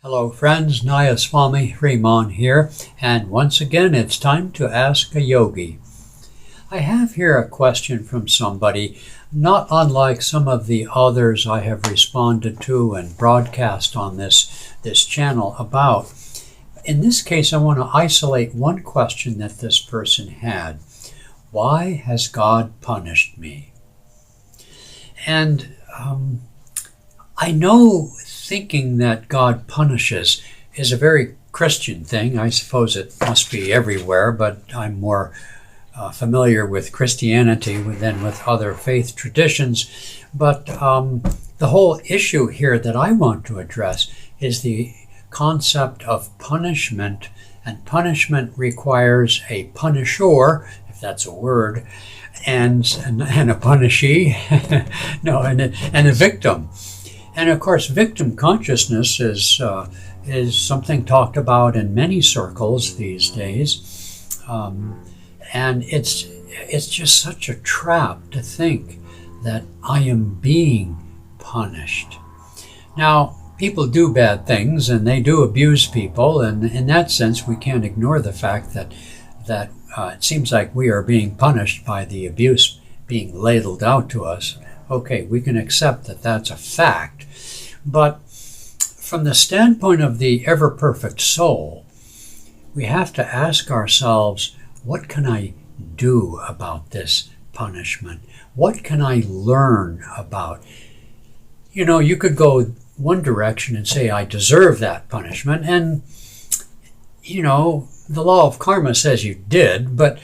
Hello friends, Swami Hriman here, and once again it's time to ask a yogi. I have here a question from somebody, not unlike some of the others I have responded to and broadcast on this channel about. In this case, I want to isolate one question that this person had. Why has God punished me? And I know thinking that God punishes is a very Christian thing. I suppose it must be everywhere, but I'm more familiar with Christianity than with other faith traditions. But the whole issue here that I want to address is the concept of punishment, and punishment requires a punisher, if that's a word, and a punishee, no, and a victim. And of course, victim consciousness is something talked about in many circles these days, and it's just such a trap to think that I am being punished. Now, people do bad things and they do abuse people, and in that sense, we can't ignore the fact that it seems like we are being punished by the abuse being ladled out to us. Okay, we can accept that that's a fact. But from the standpoint of the ever-perfect soul, we have to ask ourselves, what can I do about this punishment? What can I learn about? You know, you could go one direction and say, I deserve that punishment. And, you know, the law of karma says you did, but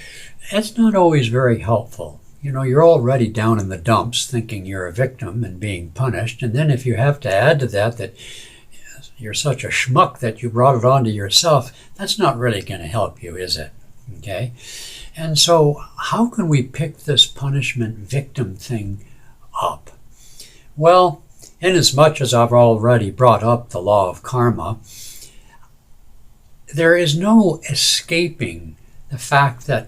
it's not always very helpful. You know, you're already down in the dumps thinking you're a victim and being punished. And then if you have to add to that you're such a schmuck that you brought it on to yourself, that's not really going to help you, is it? Okay? And so how can we pick this punishment victim thing up? Well, inasmuch as I've already brought up the law of karma, there is no escaping the fact that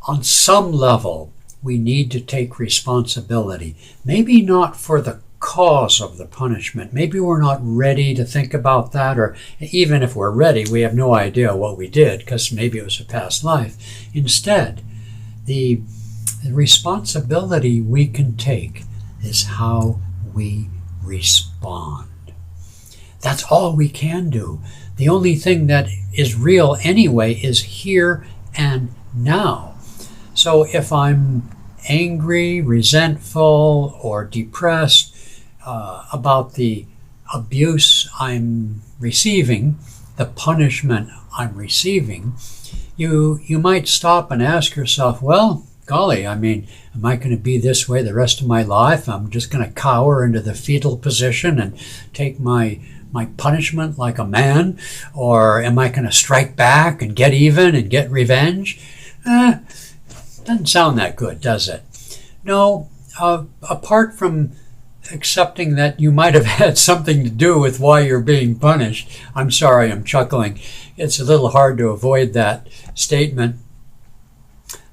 on some level we need to take responsibility. Maybe not for the cause of the punishment. Maybe we're not ready to think about that, or even if we're ready, we have no idea what we did because maybe it was a past life. Instead, the responsibility we can take is how we respond. That's all we can do. The only thing that is real anyway is here and now. So if I'm angry, resentful, or depressed about the abuse I'm receiving, the punishment I'm receiving, you might stop and ask yourself, well, golly, I mean, am I going to be this way the rest of my life? I'm just going to cower into the fetal position and take my punishment like a man? Or am I going to strike back and get even and get revenge? Doesn't sound that good, does it? No, apart from accepting that you might have had something to do with why you're being punished. I'm sorry, I'm chuckling. It's a little hard to avoid that statement.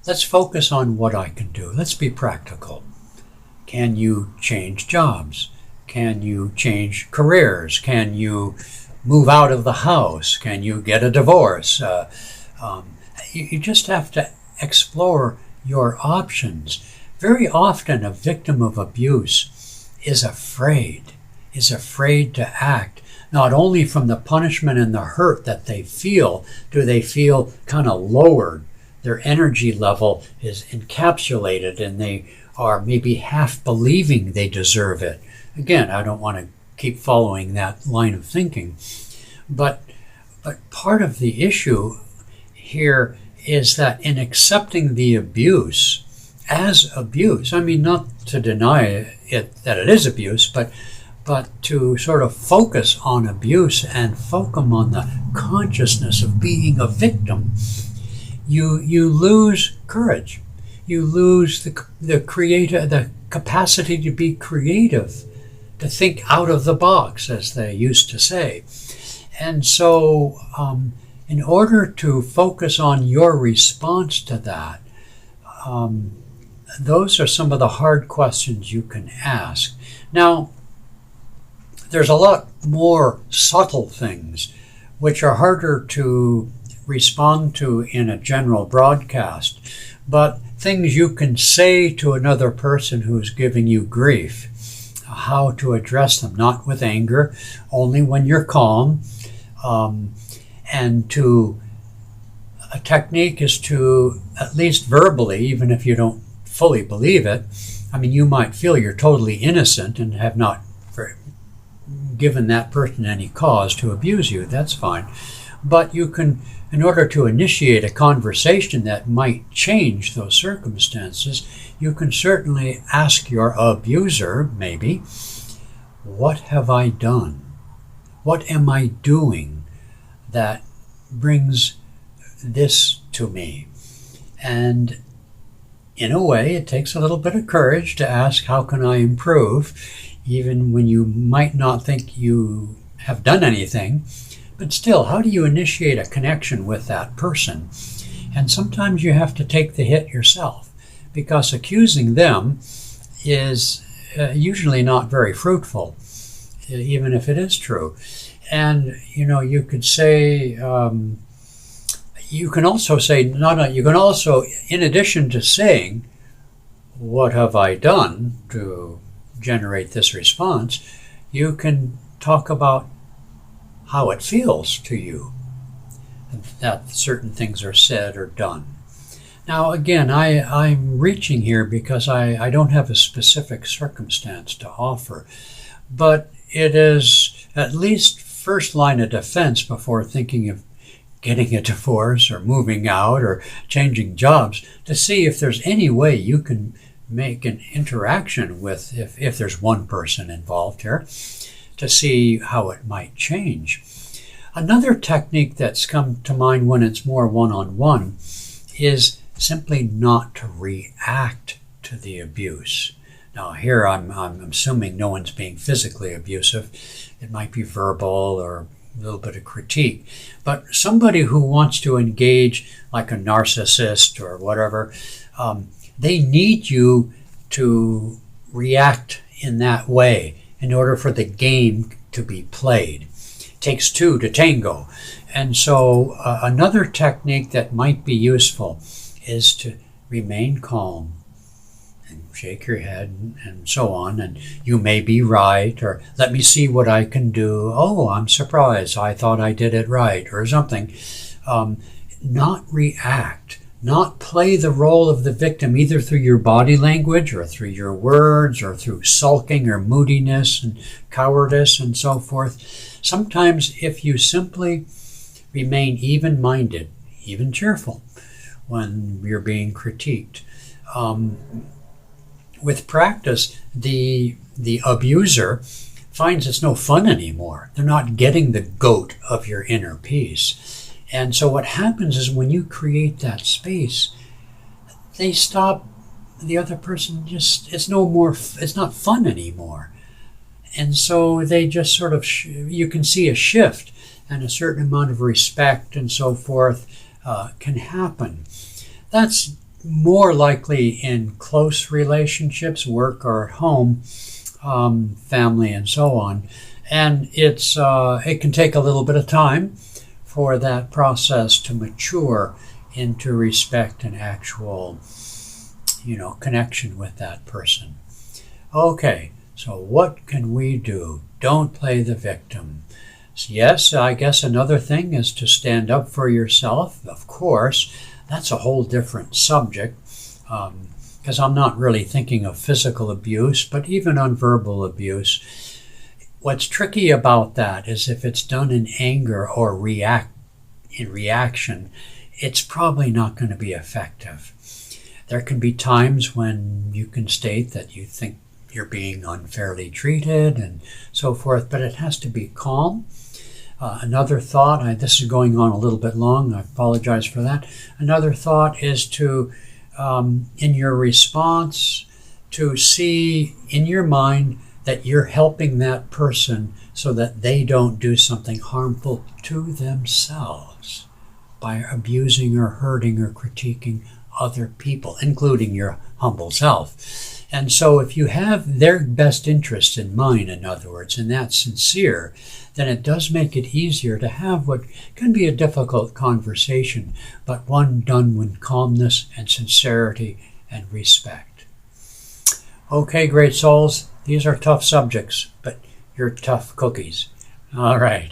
Let's focus on what I can do. Let's be practical. Can you change jobs? Can you change careers? Can you move out of the house? Can you get a divorce? You just have to explore your options. Very often a victim of abuse is afraid to act. Not only from the punishment and the hurt that they feel, do they feel kind of lowered. Their energy level is encapsulated and they are maybe half believing they deserve it. Again, I don't want to keep following that line of thinking. But part of the issue here is that in accepting the abuse as abuse, I mean, not to deny it that it is abuse, but to sort of focus on abuse and focus on the consciousness of being a victim, you lose courage. You lose the capacity to be creative, to think out of the box, as they used to say. And so in order to focus on your response to that, those are some of the hard questions you can ask. Now, there's a lot more subtle things which are harder to respond to in a general broadcast, but things you can say to another person who's giving you grief, how to address them, not with anger, only when you're calm. And a technique is to, at least verbally, even if you don't fully believe it, I mean, you might feel you're totally innocent and have not given that person any cause to abuse you. That's fine. But you can, in order to initiate a conversation that might change those circumstances, you can certainly ask your abuser, maybe, what have I done? What am I doing that brings this to me? And in a way, it takes a little bit of courage to ask, how can I improve? Even when you might not think you have done anything. But still, how do you initiate a connection with that person? And sometimes you have to take the hit yourself, because accusing them is usually not very fruitful, even if it is true. And, you could say, you can also say, you can also, in addition to saying, what have I done to generate this response, you can talk about how it feels to you that certain things are said or done. Now, again, I'm reaching here because I don't have a specific circumstance to offer, but it is at least first line of defense before thinking of getting a divorce or moving out or changing jobs, to see if there's any way you can make an interaction with, if there's one person involved here, to see how it might change. Another technique that's come to mind when it's more one-on-one is simply not to react to the abuse. Now here I'm assuming no one's being physically abusive. It might be verbal or a little bit of critique. But somebody who wants to engage, like a narcissist or whatever, they need you to react in that way in order for the game to be played. It takes two to tango. And so another technique that might be useful is to remain calm and shake your head and so on, and you may be right, or let me see what I can do. Oh, I'm surprised. I thought I did it right, or something. Not react. Not play the role of the victim, either through your body language or through your words or through sulking or moodiness and cowardice and so forth. Sometimes if you simply remain even-minded, even cheerful when you're being critiqued, with practice, the abuser finds it's no fun anymore. They're not getting the goat of your inner peace. And so what happens is when you create that space, they stop, the other person it's not fun anymore. And so they just sort of, you can see a shift, and a certain amount of respect and so forth can happen. That's more likely in close relationships, work or at home, family and so on. And it can take a little bit of time for that process to mature into respect and actual, connection with that person. Okay, so what can we do? Don't play the victim. Yes, I guess another thing is to stand up for yourself, of course. That's a whole different subject, because I'm not really thinking of physical abuse, but even nonverbal abuse. What's tricky about that is if it's done in anger or in reaction, it's probably not going to be effective. There can be times when you can state that you think you're being unfairly treated and so forth, but it has to be calm. Another thought, this is going on a little bit long, I apologize for that. Another thought is to, in your response, to see in your mind that you're helping that person so that they don't do something harmful to themselves by abusing or hurting or critiquing other people, including your humble self. And so if you have their best interest in mind, in other words, and that's sincere, then it does make it easier to have what can be a difficult conversation, but one done with calmness and sincerity and respect. Okay, great souls, these are tough subjects, but you're tough cookies. All right.